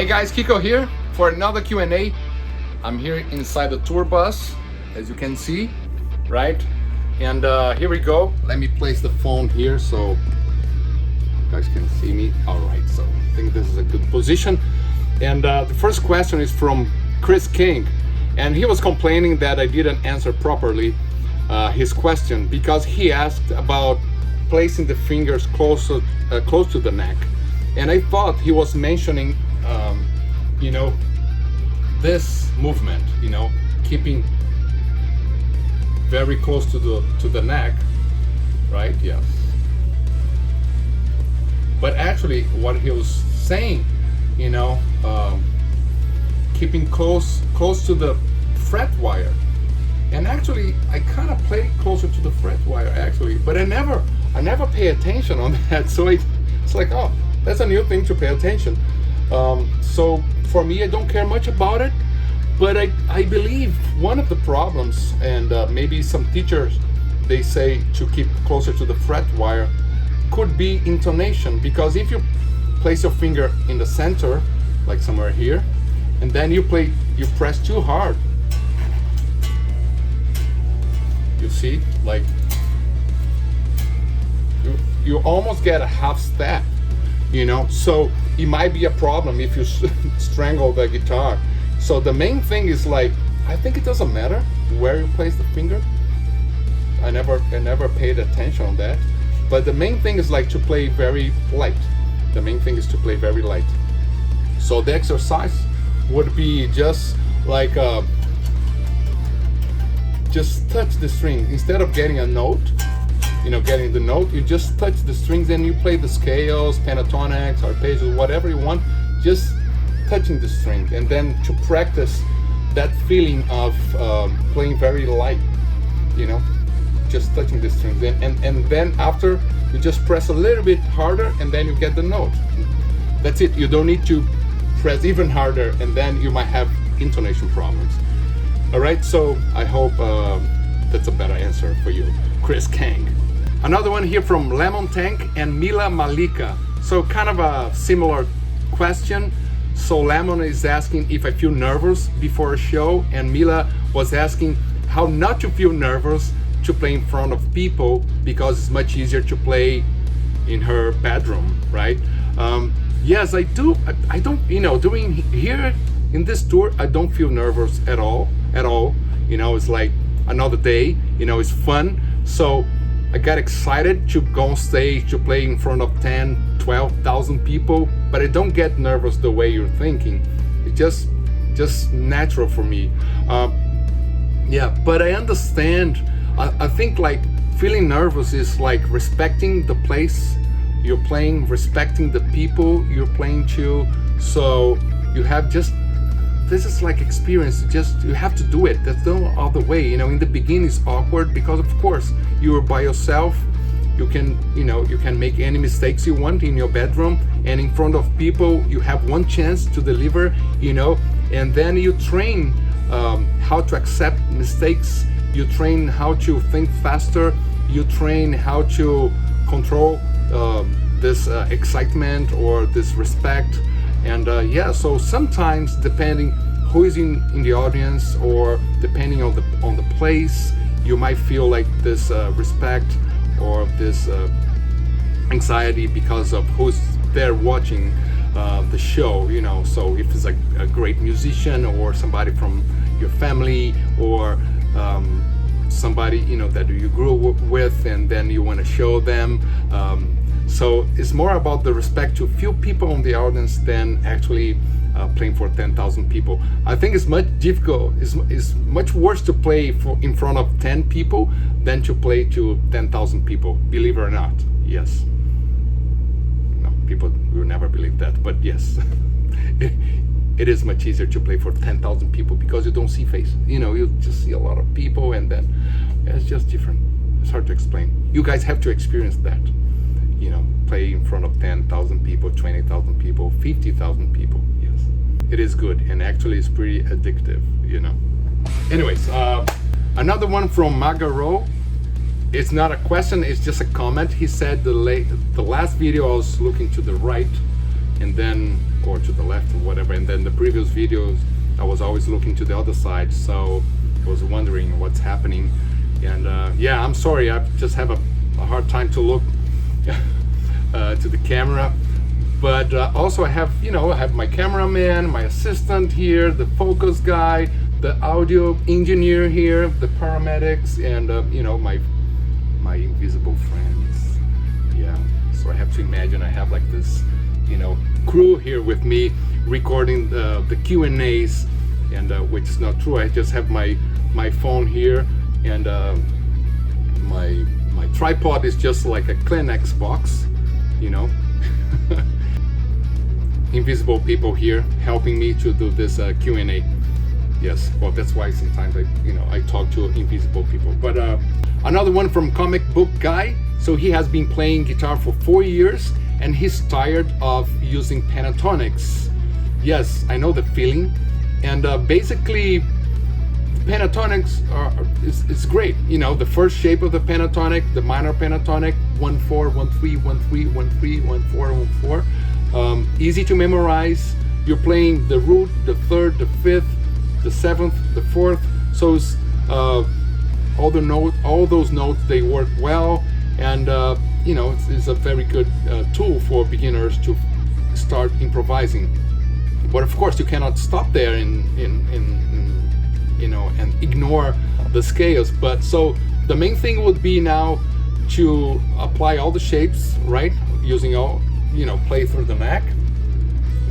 guys, Kiko here for another Q&A. I'm here inside the tour bus, as you can see, right? And here we go. Let me place the phone here so you guys can see me. All right, so I think this is a good position. And the first question is from Chris King. And he was complaining that I didn't answer properly his question because he asked about placing the fingers close to the neck. And I thought he was mentioning, this movement, keeping very close to the neck, right? Yes. But actually, what he was saying, keeping close to the fret wire. And actually, I kind of play closer to the fret wire actually, but I never pay attention on that. So it's like, oh, that's a new thing to pay attention. So for me, I don't care much about it, but I believe one of the problems, and maybe some teachers, they say to keep closer to the fret wire, could be intonation. Because if you place your finger in the center, like somewhere here, and then you press too hard, you see, like you almost get a half step, so it might be a problem if you strangle the guitar. So the main thing is, like, I think it doesn't matter where you place the finger. I never paid attention on that, but the main thing is like to play very light. The main thing is to play very light. So the exercise would be just like just touch the string instead of getting a note. Getting the note, you just touch the strings and you play the scales, pentatonics, arpeggios, whatever you want, just touching the string. And then to practice that feeling of playing very light, just touching the strings. And then after, you just press a little bit harder and then you get the note. That's it. You don't need to press even harder and then you might have intonation problems. All right, so I hope that's a better answer for you, Chris Kang. Another one here from Lemon Tank and Mila Malika. So kind of a similar question. So Lemon is asking if I feel nervous before a show, and Mila was asking how not to feel nervous to play in front of people because it's much easier to play in her bedroom, right? Yes, I do. I don't, doing here in this tour, I don't feel nervous at all. It's like another day, it's fun. So I got excited to go on stage to play in front of 10, 12,000 people, but I don't get nervous the way you're thinking. It's just natural for me. But I understand. I think like feeling nervous is like respecting the place you're playing, respecting the people you're playing to. So you have this is like experience. You have to do it. That's no other way. In the beginning it's awkward because of course you're by yourself. You can make any mistakes you want in your bedroom, and in front of people you have one chance to deliver, and then you train how to accept mistakes. You train how to think faster. You train how to control this excitement or this respect. And so sometimes, depending who is in the audience or depending on the place, you might feel like this respect or this anxiety because of who's there watching the show. So if it's a great musician or somebody from your family or somebody that you grew with, and then you want to show them. So it's more about the respect to few people in the audience than actually playing for 10,000 people. I think it's much difficult. It's much worse to play in front of 10 people than to play to 10,000 people. Believe it or not, yes. No, people will never believe that, but yes, it is much easier to play for 10,000 people because you don't see face. You just see a lot of people, and then it's just different. It's hard to explain. You guys have to experience that. Play in front of 10,000 people, 20,000 people, 50,000 people. Yes, it is good, and actually it's pretty addictive, Anyways, another one from Magaro. It's not a question, it's just a comment. He said the last video I was looking to the right and then, or to the left or whatever, and then the previous videos I was always looking to the other side, so I was wondering what's happening. And yeah, I'm sorry, I just have a hard time to look to the camera. But also I have, you know, I have my cameraman, my assistant here, the focus guy, the audio engineer here, the paramedics, and you know, my invisible friends. Yeah, so I have to imagine I have like this, you know, crew here with me recording the Q&As, and which is not true. I just have my phone here, and my tripod is just like a Kleenex box, you know. Invisible people here helping me to do this Q&A. Yes, well, that's why sometimes I talk to invisible people. But another one from Comic Book Guy. So he has been playing guitar for 4 years, and he's tired of using pentatonics. Yes, I know the feeling. And basically, pentatonics is great. You know, the first shape of the pentatonic, the minor pentatonic, 1-4, 1-3, 1-3, 1-3, 1-4, 1-4. Easy to memorize. You're playing the root, the third, the fifth, the seventh, the fourth. So it's, all those notes, they work well, and you know, it's a very good tool for beginners to start improvising. But of course, you cannot stop there in you know, and ignore the scales. But so the main thing would be now to apply all the shapes, right? Using all, you know, play through the neck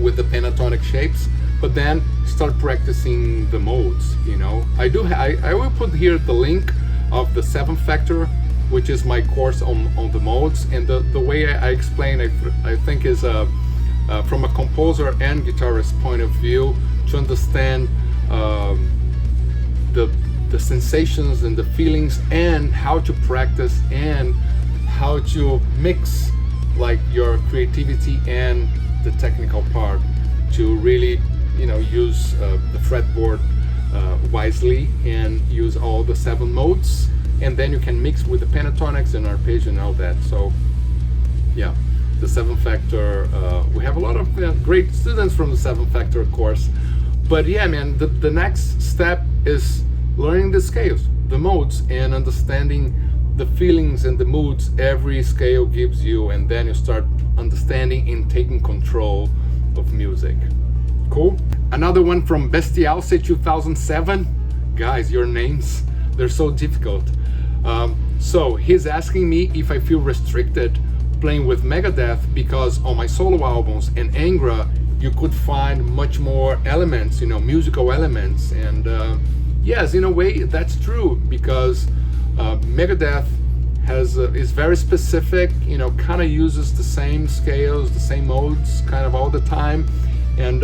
with the pentatonic shapes, but then start practicing the modes. You know, I will put here the link of the 7 Factor, which is my course on the modes, and the way I explain, I think is from a composer and guitarist point of view, to understand the sensations and the feelings, and how to practice, and how to mix like your creativity and the technical part to really, you know, use the fretboard wisely, and use all the 7 modes, and then you can mix with the pentatonics and arpeggio and all that. So yeah, the 7 Factor, we have a lot of great students from the 7 Factor course. But yeah, man, the next step is learning the scales, the modes, and understanding the feelings and the moods every scale gives you, and then you start understanding and taking control of music. Cool. Another one from Bestialce 2007. Guys, your names, they're so difficult. So he's asking me if I feel restricted playing with Megadeth, because on my solo albums and Angra you could find much more elements, you know, musical elements. And yes, in a way that's true, because Megadeth is very specific, you know, kind of uses the same scales, the same modes kind of all the time. And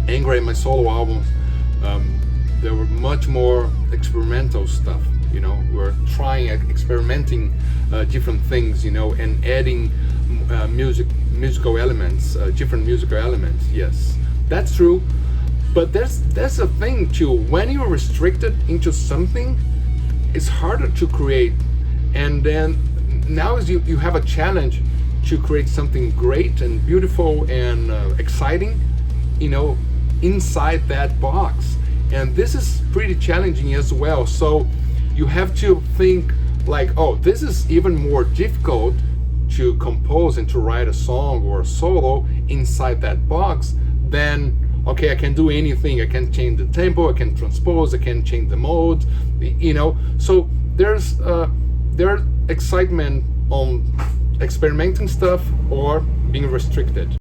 Angra, in my solo albums, there were much more experimental stuff, you know. We're experimenting different things, you know, and adding musical elements, different musical elements. Yes, that's true. But there's a thing too, when you're restricted into something, it's harder to create. And then now you have a challenge to create something great and beautiful and exciting, you know, inside that box. And this is pretty challenging as well. So you have to think like, oh, this is even more difficult to compose and to write a song or a solo inside that box than, okay, I can do anything. I can change the tempo, I can transpose, I can change the mode, you know. So there's excitement on experimenting stuff or being restricted.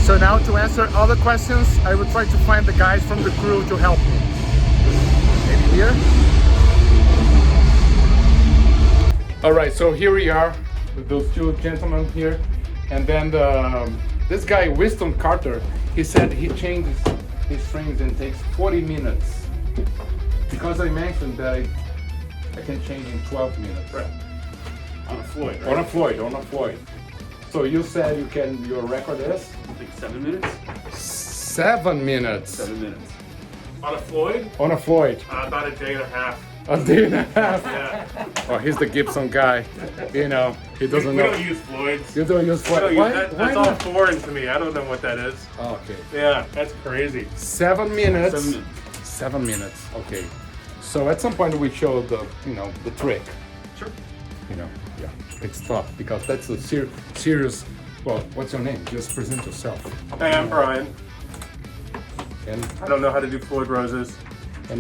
So now, to answer other questions, I will try to find the guys from the crew to help me. Maybe here? All right, so here we are with those two gentlemen here. And then this guy, Winston Carter, he said he changes his strings and takes 40 minutes. Because I mentioned that I can change in 12 minutes. Right. On a Floyd, right? On a Floyd. So you said your record is? I think 7 minutes. 7 minutes. 7 minutes. On a Floyd? On a Floyd. About a day and a half. A day and a half. Yeah. Oh, he's the Gibson guy. You know, he doesn't We know. don't use Floyd's. You don't use We don't Floyd. use Why? that. Why That's all not? foreign to me. I don't know what that is. Okay. Yeah, that's crazy. 7 minutes. 7 minutes. 7 minutes. Okay. So at some point we show the, the trick. Sure. Yeah, it's tough because that's a serious. Well, what's your name? Just present yourself. Hey, I'm Brian. And I don't know how to do Floyd Roses.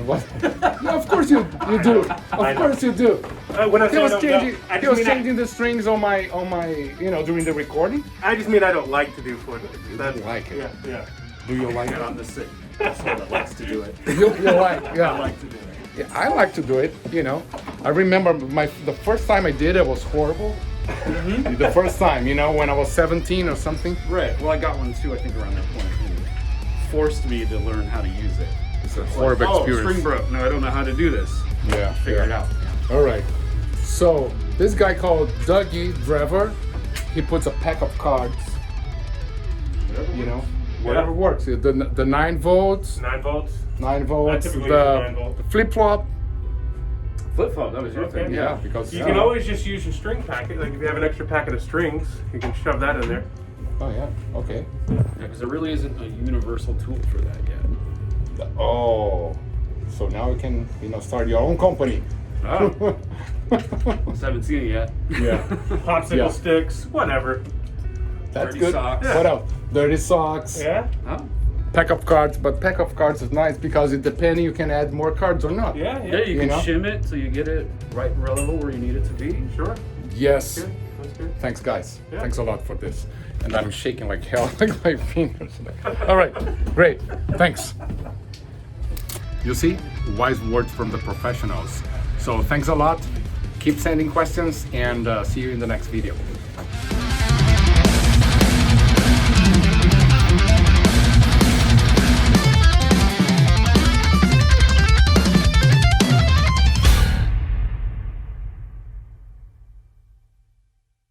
what? Yeah, of course you do. Of course you do. When I He say I was don't changing. know, I He just was mean changing the strings on my during the recording. I just mean I don't like to do Floyd Roses. That's, like it. Yeah. Do you like And it? I'm the sick asshole that likes to do it. You like? Yeah. I like to do it. Yeah, I like to do it. I remember the first time I did it was horrible. The first time, when I was 17 or something. Right. Well, I got one too. I think around that point. And it forced me to learn how to use it. It's a Like, horrible oh, experience. string broke. No, I don't know how to do this. Yeah, Figure it out. All right. So this guy called Dougie Driver, he puts a pack of cards. Whatever works. The 9 volts, 9 volts. 9 volts, typically the use 9 volt. flip flop. Flip flop. That was your thing. Yeah, because You can always just use your string packet. Like if you have an extra packet of strings, you can shove that in there. Oh yeah. Okay. Yeah, because there really isn't a universal tool for that yet. Oh. So now you can start your own company. Oh. Just haven't seen it yet. Yeah. Popsicle Yeah. sticks, whatever. That's Dirty good. socks. What else? Dirty socks. Yeah? Huh? Pack of cards, but pack of cards is nice because it depends you can add more cards or not. Yeah, Yeah, you can know? shim it so you get it right level where you need it to be. Sure. Yes. Good. That's good. Thanks, guys. Yeah. Thanks a lot for this. And I'm shaking like hell, like my fingers. All right, great. Thanks. You see, wise words from the professionals. So thanks a lot. Keep sending questions and see you in the next video.